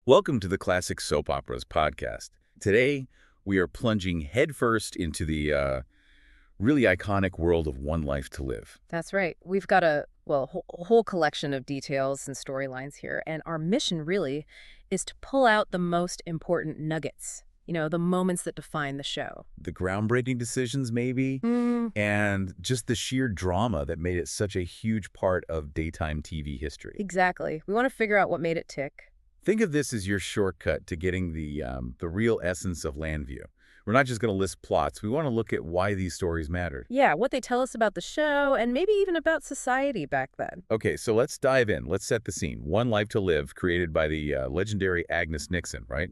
Welcome to the Classic Soap Operas podcast. Today, we are plunging headfirst into the really iconic world of One Life to Live. That's right. We've got a whole collection of details and storylines here, and our mission really is to pull out the most important nuggets, the moments that define the show. The groundbreaking decisions, maybe, and just the sheer drama that made it such a huge part of daytime TV history. Exactly. We want to figure out what made it tick. Think of this as your shortcut to getting the real essence of Landview. We're not just going to list plots. We want to look at why these stories mattered. Yeah, what they tell us about the show, and maybe even about society back then. Okay, so let's dive in. Let's set the scene. One Life to Live, created by the legendary Agnes Nixon, right?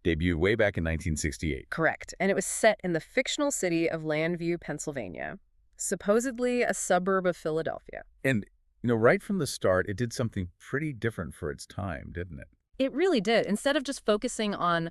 Debuted way back in 1968. Correct. And it was set in the fictional city of Landview, Pennsylvania, supposedly a suburb of Philadelphia. And, right from the start, it did something pretty different for its time, didn't it? It really did. Instead of just focusing on,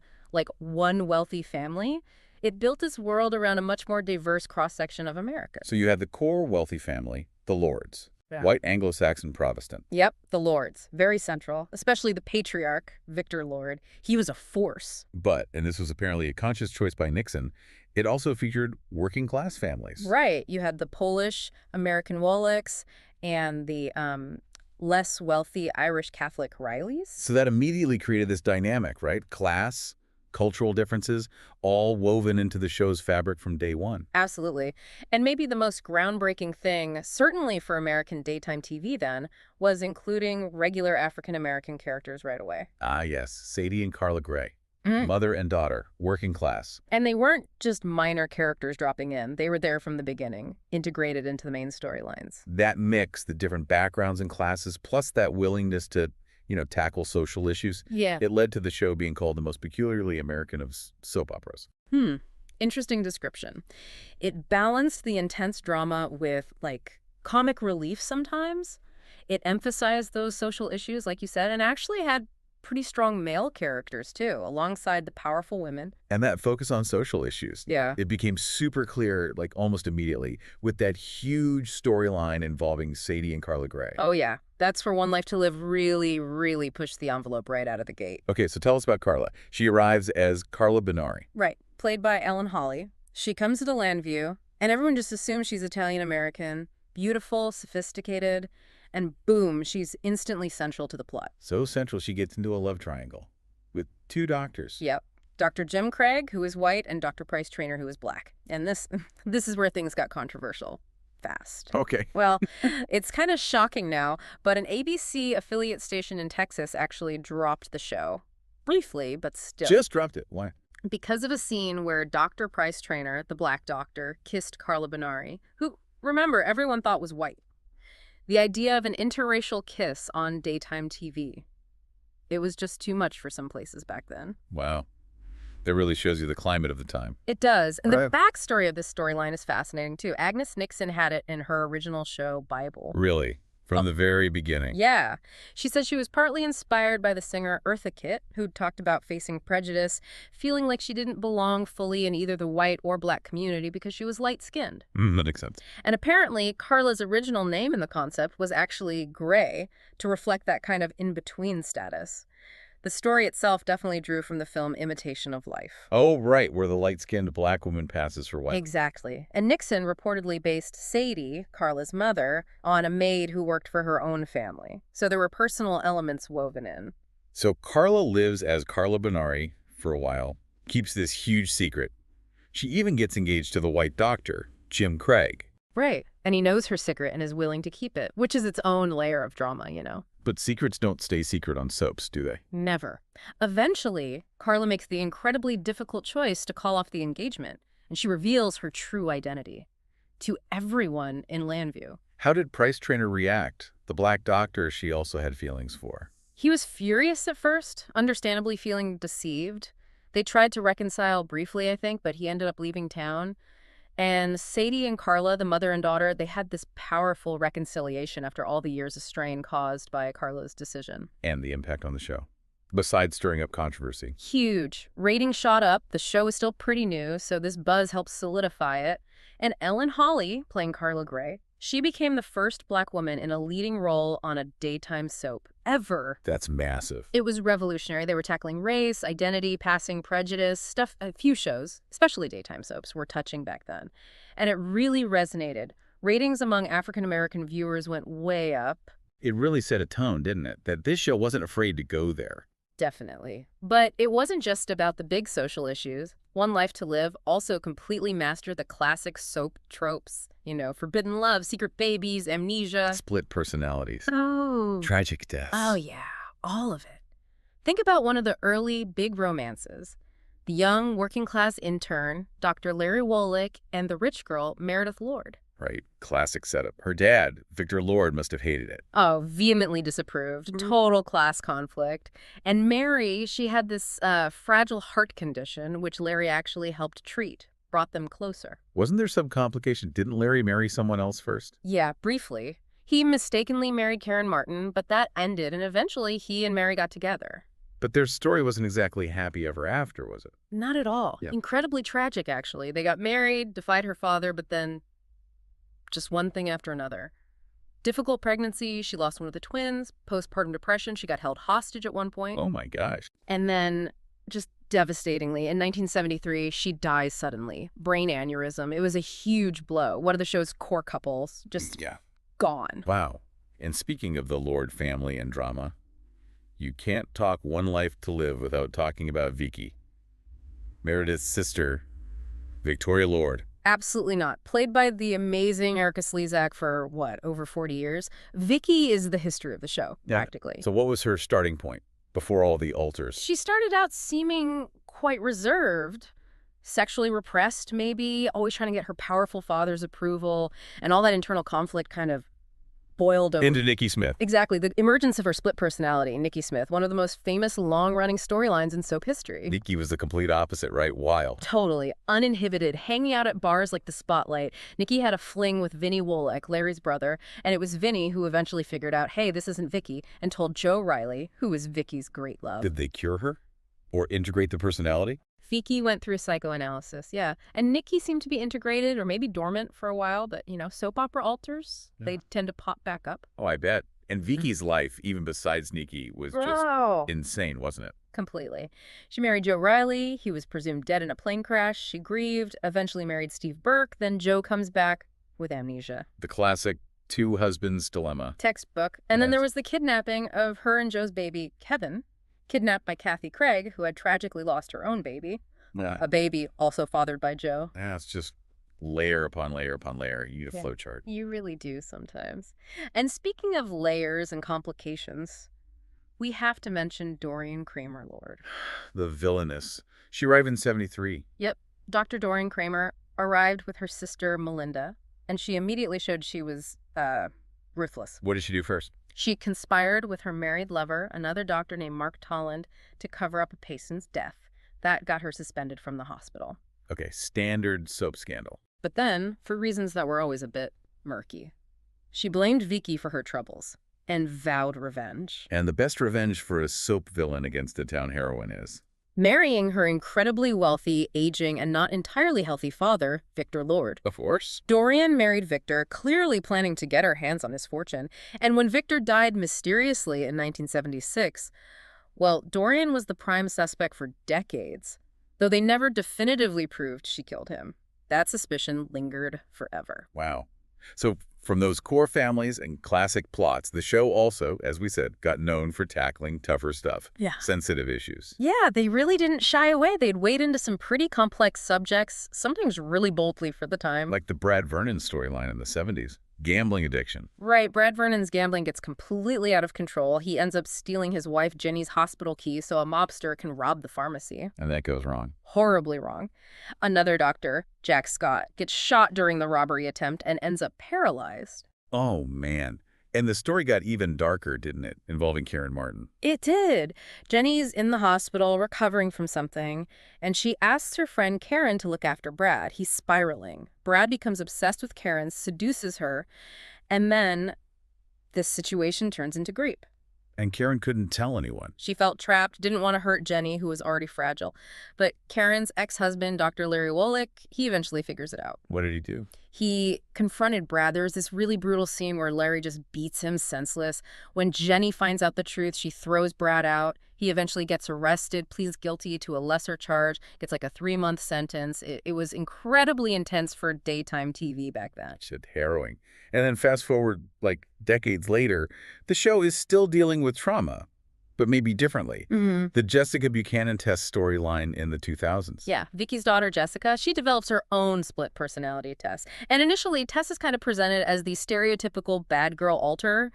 one wealthy family, it built this world around a much more diverse cross-section of America. So you had the core wealthy family, the Lords, white Anglo-Saxon Protestant. Yep, the Lords. Very central, especially the patriarch, Victor Lord. He was a force. But, and this was apparently a conscious choice by Nixon, it also featured working-class families. Right. You had the Polish American Wallachs and the less wealthy Irish Catholic Rileys. So that immediately created this dynamic, right? Class, cultural differences, all woven into the show's fabric from day one. Absolutely. And maybe the most groundbreaking thing, certainly for American daytime TV then, was including regular African-American characters right away. Ah, yes. Sadie and Carla Gray. Mother and daughter, working class. And they weren't just minor characters dropping in. They were there from the beginning, integrated into the main storylines. That mix, the different backgrounds and classes, plus that willingness to, tackle social issues, it led to the show being called the most peculiarly American of soap operas. Interesting description. It balanced the intense drama with, comic relief sometimes. It emphasized those social issues, like you said, and actually had pretty strong male characters, too, alongside the powerful women. And that focus on social issues. Yeah. It became super clear, almost immediately, with that huge storyline involving Sadie and Carla Gray. Oh, yeah. That's where One Life to Live really, really pushed the envelope right out of the gate. Okay, so tell us about Carla. She arrives as Carla Benari. Right. Played by Ellen Hawley. She comes to Landview, and everyone just assumes she's Italian-American, beautiful, sophisticated, and boom, she's instantly central to the plot. So central she gets into a love triangle with two doctors. Yep. Dr. Jim Craig, who is white, and Dr. Price Trainer, who is black. And this is where things got controversial. Fast. Okay. Well, it's kind of shocking now, but an ABC affiliate station in Texas actually dropped the show. Briefly, but still. Just dropped it. Why? Because of a scene where Dr. Price Trainer, the black doctor, kissed Carla Benari, who, remember, everyone thought was white. The idea of an interracial kiss on daytime TV. It was just too much for some places back then. Wow. That really shows you the climate of the time. It does. And the backstory of this storyline is fascinating, too. Agnes Nixon had it in her original show, Bible. Really? From the very beginning? Yeah. She said she was partly inspired by the singer Eartha Kitt, who talked about facing prejudice, feeling like she didn't belong fully in either the white or black community because she was light-skinned. That makes sense. And apparently, Carla's original name in the concept was actually Gray, to reflect that kind of in-between status. The story itself definitely drew from the film Imitation of Life. Oh, right, where the light-skinned black woman passes for white. Exactly. And Nixon reportedly based Sadie, Carla's mother, on a maid who worked for her own family. So there were personal elements woven in. So Carla lives as Carla Benari for a while, keeps this huge secret. She even gets engaged to the white doctor, Jim Craig. Right. And he knows her secret and is willing to keep it, which is its own layer of drama, But secrets don't stay secret on soaps, do they? Never. Eventually, Carla makes the incredibly difficult choice to call off the engagement, and she reveals her true identity to everyone in Landview. How did Price Trainer react? The black doctor she also had feelings for. He was furious at first, understandably feeling deceived. They tried to reconcile briefly, I think, but he ended up leaving town. And Sadie and Carla, the mother and daughter, they had this powerful reconciliation after all the years of strain caused by Carla's decision. And the impact on the show, besides stirring up controversy. Huge. Ratings shot up. The show is still pretty new, so this buzz helps solidify it. And Ellen Hawley, playing Carla Gray, She became the first Black woman in a leading role on a daytime soap ever. That's massive. It was revolutionary. They were tackling race, identity, passing prejudice, stuff a few shows, especially daytime soaps, were touching back then. And it really resonated. Ratings among African-American viewers went way up. It really set a tone, didn't it? That this show wasn't afraid to go there. Definitely. But it wasn't just about the big social issues. One Life to Live also completely mastered the classic soap tropes. You know, forbidden love, secret babies, amnesia. Split personalities. Oh. Tragic deaths. Oh, yeah. All of it. Think about one of the early big romances. The young working-class intern, Dr. Larry Wolek, and the rich girl, Meredith Lord. Right. Classic setup. Her dad, Victor Lord, must have hated it. Oh, vehemently disapproved. Total class conflict. And Mary, she had this fragile heart condition, which Larry actually helped treat, brought them closer. Wasn't there some complication? Didn't Larry marry someone else first? Yeah, briefly. He mistakenly married Karen Martin, but that ended, and eventually he and Mary got together. But their story wasn't exactly happy ever after, was it? Not at all. Yeah. Incredibly tragic, actually. They got married, defied her father, but then just one thing after another. Difficult pregnancy, she lost one of the twins, postpartum depression, she got held hostage at one point. Oh my gosh. And then, just devastatingly, in 1973, she dies suddenly. Brain aneurysm. It was a huge blow. One of the show's core couples, just gone. Wow. And speaking of the Lord family and drama, you can't talk One Life to Live without talking about Vicky, Meredith's sister, Victoria Lord. Absolutely not. Played by the amazing Erica Slezak for, what, over 40 years? Vicky is the history of the show, practically. So what was her starting point before all the alters? She started out seeming quite reserved, sexually repressed maybe, always trying to get her powerful father's approval, and all that internal conflict kind of boiled over. Into Nikki Smith. Exactly. The emergence of her split personality, Nikki Smith, one of the most famous long-running storylines in soap history. Nikki was the complete opposite, right? Wild. Totally. Uninhibited, hanging out at bars like the Spotlight. Nikki had a fling with Vinnie Wolek, Larry's brother, and it was Vinnie who eventually figured out, hey, this isn't Vicky, and told Joe Riley, who was Vicky's great love. Did they cure her? Or integrate the personality? Vicky went through psychoanalysis, yeah. And Nikki seemed to be integrated or maybe dormant for a while, but, you know, soap opera alters, they tend to pop back up. Oh, I bet. And Vicky's life, even besides Nikki, was just insane, wasn't it? Completely. She married Joe Riley. He was presumed dead in a plane crash. She grieved, eventually married Steve Burke. Then Joe comes back with amnesia. The classic two husbands dilemma. Textbook. And then there was the kidnapping of her and Joe's baby, Kevin, kidnapped by Kathy Craig, who had tragically lost her own baby. Yeah. A baby also fathered by Joe. Yeah, it's just layer upon layer upon layer. You need a flow chart. You really do sometimes. And speaking of layers and complications, we have to mention Dorian Kramer Lord. The villainess. She arrived in 73. Yep. Dr. Dorian Kramer arrived with her sister Melinda, and she immediately showed she was ruthless. What did she do first? She conspired with her married lover, another doctor named Mark Tolland, to cover up a patient's death. That got her suspended from the hospital. Okay, standard soap scandal. But then, for reasons that were always a bit murky, she blamed Vicky for her troubles and vowed revenge. And the best revenge for a soap villain against a town heroine is? Marrying her incredibly wealthy, aging, and not entirely healthy father, Victor Lord. Of course. Dorian married Victor, clearly planning to get her hands on his fortune. And when Victor died mysteriously in 1976, well, Dorian was the prime suspect for decades, though they never definitively proved she killed him. That suspicion lingered forever. Wow. So from those core families and classic plots, the show also, as we said, got known for tackling tougher stuff. Yeah. Sensitive issues. Yeah, they really didn't shy away. They'd wade into some pretty complex subjects, sometimes really boldly for the time. Like the Brad Vernon storyline in the 70s. Gambling addiction. Right. Brad Vernon's gambling gets completely out of control. He ends up stealing his wife Jenny's hospital key so a mobster can rob the pharmacy. And that goes wrong. Horribly wrong. Another doctor, Jack Scott, gets shot during the robbery attempt and ends up paralyzed. Oh, man. And the story got even darker, didn't it, involving Karen Martin? It did. Jenny's in the hospital recovering from something, and she asks her friend Karen to look after Brad. He's spiraling. Brad becomes obsessed with Karen, seduces her, and then this situation turns into grief. And Karen couldn't tell anyone. She felt trapped, didn't want to hurt Jenny, who was already fragile. But Karen's ex-husband, Dr. Larry Wolick, he eventually figures it out. What did he do? He confronted Brad. There's this really brutal scene where Larry just beats him senseless. When Jenny finds out the truth, she throws Brad out. He eventually gets arrested, pleads guilty to a lesser charge, gets like a 3-month sentence. It was incredibly intense for daytime TV back then. Shit, harrowing. And then fast forward like decades later, the show is still dealing with trauma, but maybe differently. The Jessica Buchanan test storyline in the 2000s. Yeah, Vicky's daughter, Jessica, she develops her own split personality test. And initially, Tess is kind of presented as the stereotypical bad girl alter,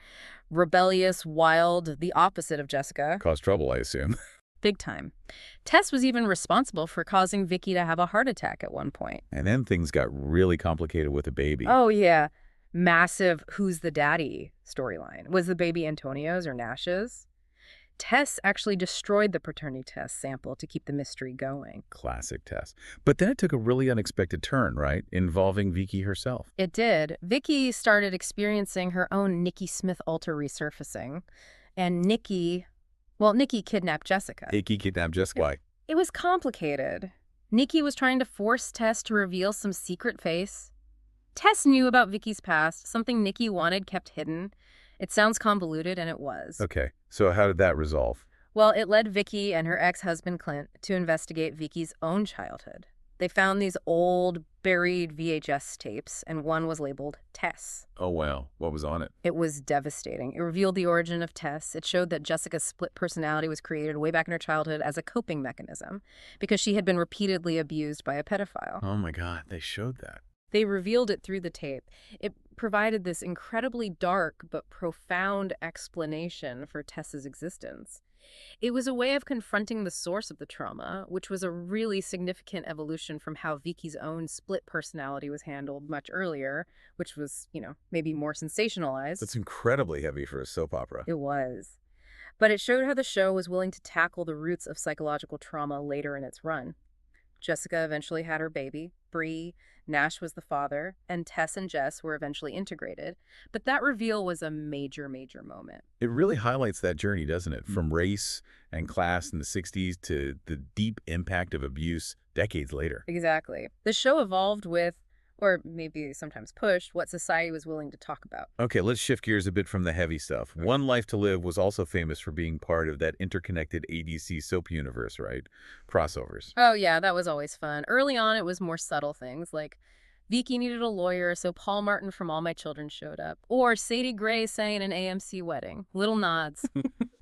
rebellious, wild, the opposite of Jessica. Caused trouble, I assume. Big time. Tess was even responsible for causing Vicky to have a heart attack at one point. And then things got really complicated with the baby. Oh, yeah. Massive who's the daddy storyline. Was the baby Antonio's or Nash's? Tess actually destroyed the paternity test sample to keep the mystery going. Classic Tess. But then it took a really unexpected turn, right? Involving Vicky herself. It did. Vicky started experiencing her own Nikki Smith alter resurfacing. And Nikki kidnapped Jessica. Nikki kidnapped Jessica. Why? It was complicated. Nikki was trying to force Tess to reveal some secret face. Tess knew about Vicky's past, something Nikki wanted kept hidden. It sounds convoluted, and it was. Okay, so how did that resolve? Well, it led Vicky and her ex-husband Clint to investigate Vicky's own childhood. They found these old, buried VHS tapes, and one was labeled Tess. Oh, wow. What was on it? It was devastating. It revealed the origin of Tess. It showed that Jessica's split personality was created way back in her childhood as a coping mechanism because she had been repeatedly abused by a pedophile. Oh, my God. They showed that. They revealed it through the tape. It provided this incredibly dark but profound explanation for Tess's existence. It was a way of confronting the source of the trauma, which was a really significant evolution from how Vicky's own split personality was handled much earlier, which was, maybe more sensationalized. That's incredibly heavy for a soap opera. It was. But it showed how the show was willing to tackle the roots of psychological trauma later in its run. Jessica eventually had her baby, Bree. Nash was the father, and Tess and Jess were eventually integrated. But that reveal was a major, major moment. It really highlights that journey, doesn't it? From race and class in the 60s to the deep impact of abuse decades later. Exactly. The show evolved with, or maybe sometimes pushed, what society was willing to talk about. Okay, let's shift gears a bit from the heavy stuff. One Life to Live was also famous for being part of that interconnected ADC soap universe, right? Crossovers. Oh, yeah, that was always fun. Early on, it was more subtle things, like Vicky needed a lawyer, so Paul Martin from All My Children showed up. Or Sadie Gray sang in an AMC wedding. Little nods.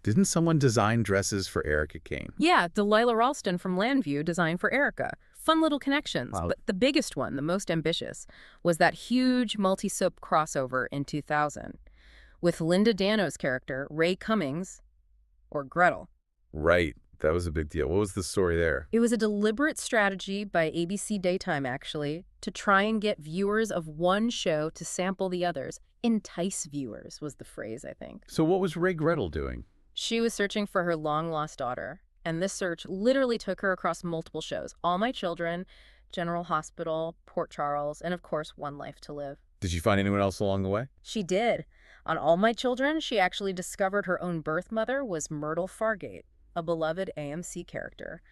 Didn't someone design dresses for Erica Kane? Yeah, Delilah Ralston from Landview designed for Erica. Fun little connections. Wow. But the biggest one, the most ambitious, was that huge multi-soap crossover in 2000 with Linda Dano's character, Ray Cummings, or Gretel. Right. That was a big deal. What was the story there? It was a deliberate strategy by ABC Daytime, actually, to try and get viewers of one show to sample the others. Entice viewers was the phrase, I think. So what was Ray Gretel doing? She was searching for her long-lost daughter. And this search literally took her across multiple shows. All My Children, General Hospital, Port Charles, and of course, One Life to Live. Did she find anyone else along the way? She did. On All My Children, she actually discovered her own birth mother was Myrtle Fargate, a beloved AMC character.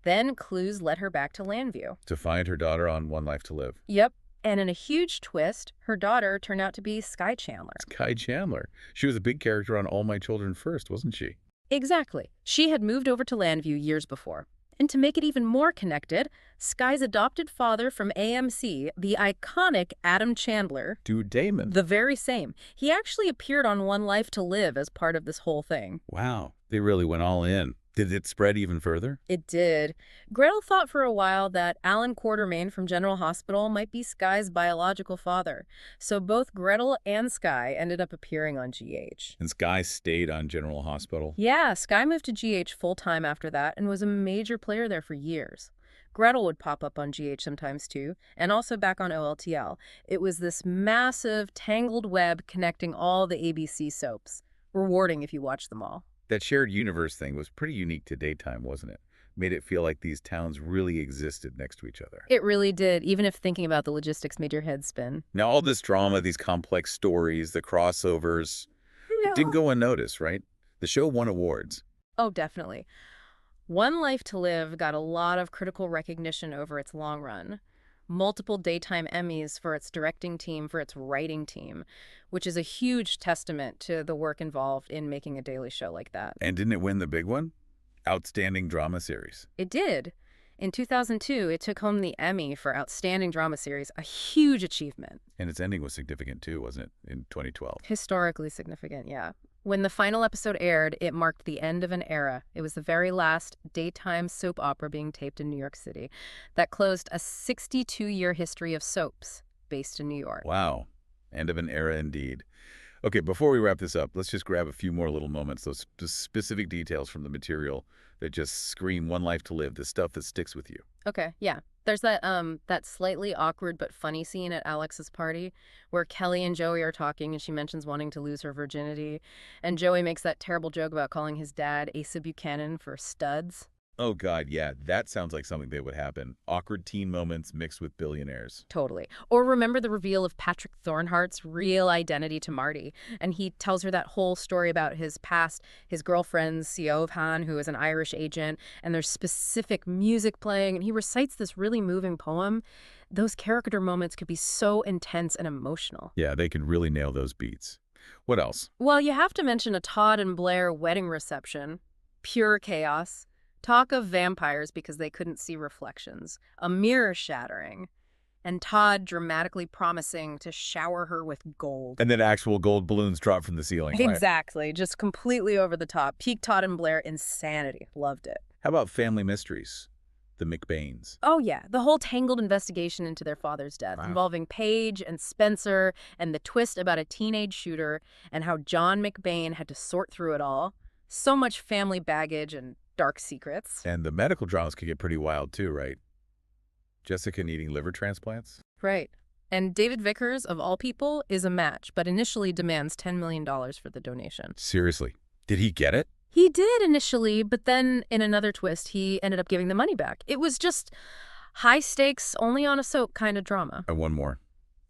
Then clues led her back to Landview. To find her daughter on One Life to Live. Yep. And in a huge twist, her daughter turned out to be Skye Chandler. Skye Chandler. She was a big character on All My Children first, wasn't she? Exactly. She had moved over to Landview years before. And to make it even more connected, Skye's adopted father from AMC, the iconic Adam Chandler, Dude Damon. the very same, he actually appeared on One Life to Live as part of this whole thing. Wow. They really went all in. Did it spread even further? It did. Gretel thought for a while that Alan Quartermain from General Hospital might be Skye's biological father. So both Gretel and Skye ended up appearing on GH. And Skye stayed on General Hospital? Yeah, Skye moved to GH full-time after that and was a major player there for years. Gretel would pop up on GH sometimes too, and also back on OLTL. It was this massive, tangled web connecting all the ABC soaps. Rewarding if you watch them all. That shared universe thing was pretty unique to daytime, wasn't it? Made it feel like these towns really existed next to each other. It really did, even if thinking about the logistics made your head spin. Now, all this drama, these complex stories, the crossovers, it didn't go unnoticed, right? The show won awards. Oh, definitely. One Life to Live got a lot of critical recognition over its long run. Multiple daytime Emmys for its directing team, for its writing team, which is a huge testament to the work involved in making a daily show like that. And didn't it win the big one? Outstanding Drama Series. It did. In 2002, it took home the Emmy for Outstanding Drama Series, a huge achievement. And its ending was significant too, wasn't it, in 2012? Historically significant, yeah. When the final episode aired, it marked the end of an era. It was the very last daytime soap opera being taped in New York City that closed a 62-year history of soaps based in New York. Wow. End of an era indeed. Okay, before we wrap this up, let's just grab a few more little moments, those specific details from the material that just scream One Life to Live, the stuff that sticks with you. Okay, yeah. There's that slightly awkward but funny scene at Alex's party where Kelly and Joey are talking and she mentions wanting to lose her virginity. And Joey makes that terrible joke about calling his dad Asa Buchanan for studs. Oh, God, yeah, that sounds like something that would happen. Awkward teen moments mixed with billionaires. Totally. Or remember the reveal of Patrick Thornhart's real identity to Marty. And he tells her that whole story about his past, his girlfriend, Siobhan, who is an Irish agent, and there's specific music playing, and he recites this really moving poem. Those character moments could be so intense and emotional. Yeah, they could really nail those beats. What else? Well, you have to mention a Todd and Blair wedding reception. Pure chaos. Talk of vampires because they couldn't see reflections. A mirror shattering. And Todd dramatically promising to shower her with gold. And then actual gold balloons drop from the ceiling. Right? Exactly. Just completely over the top. Peak Todd and Blair insanity. Loved it. How about family mysteries? The McBains. Oh, yeah. The whole tangled investigation into their father's death, involving Paige and Spencer, and the twist about a teenage shooter, and how John McBain had to sort through it all. So much family baggage and dark secrets. And the medical dramas could get pretty wild too, right? Jessica needing liver transplants? Right. And David Vickers, of all people, is a match, but initially demands $10 million for the donation. Seriously. Did he get it? He did initially, but then in another twist, he ended up giving the money back. It was just high stakes, only on a soap kind of drama. And one more.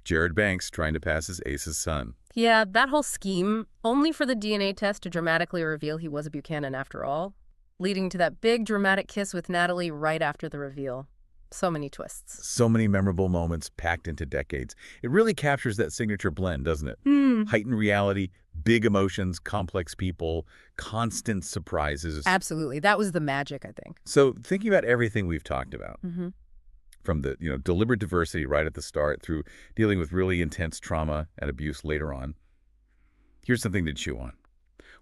Jared Banks trying to pass as Ace's son. Yeah, that whole scheme, only for the DNA test to dramatically reveal he was a Buchanan after all, leading to that big dramatic kiss with Natalie right after the reveal. So many twists. So many memorable moments packed into decades. It really captures that signature blend, doesn't it? Heightened reality, big emotions, complex people, constant surprises. Absolutely. That was the magic, I think. So thinking about everything we've talked about, from the deliberate diversity right at the start through dealing with really intense trauma and abuse later on, here's something to chew on.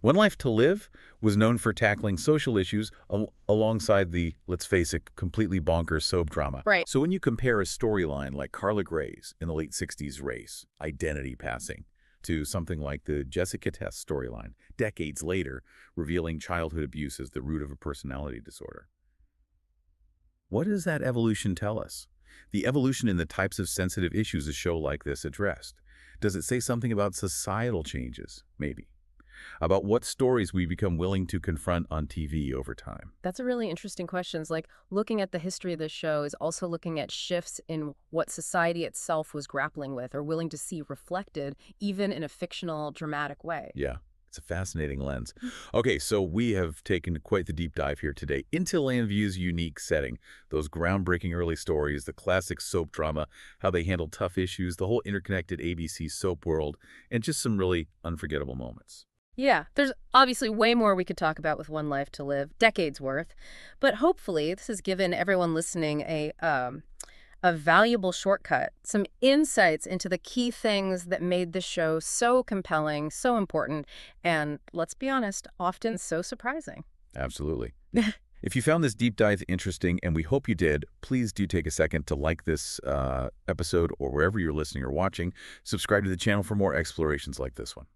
One Life to Live was known for tackling social issues alongside the, let's face it, completely bonkers soap drama. Right. So when you compare a storyline like Carla Gray's in the late 60s Race, Identity Passing, to something like the Jessica Test storyline, decades later, revealing childhood abuse as the root of a personality disorder. What does that evolution tell us? The evolution in the types of sensitive issues a show like this addressed. Does it say something about societal changes? Maybe. About what stories we become willing to confront on TV over time? That's a really interesting question. It's like looking at the history of this show is also looking at shifts in what society itself was grappling with or willing to see reflected, even in a fictional, dramatic way. Yeah, it's a fascinating lens. Okay, so we have taken quite the deep dive here today into Llanview's unique setting, those groundbreaking early stories, the classic soap drama, how they handled tough issues, the whole interconnected ABC soap world, and just some really unforgettable moments. Yeah, there's obviously way more we could talk about with One Life to Live, decades worth, but hopefully this has given everyone listening a valuable shortcut, some insights into the key things that made this show so compelling, so important, and let's be honest, often so surprising. Absolutely. If you found this deep dive interesting, and we hope you did, please do take a second to like this episode or wherever you're listening or watching. Subscribe to the channel for more explorations like this one.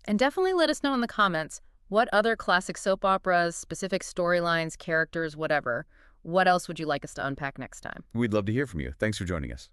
And definitely let us know in the comments what other classic soap operas, specific storylines, characters, whatever. What else would you like us to unpack next time? We'd love to hear from you. Thanks for joining us.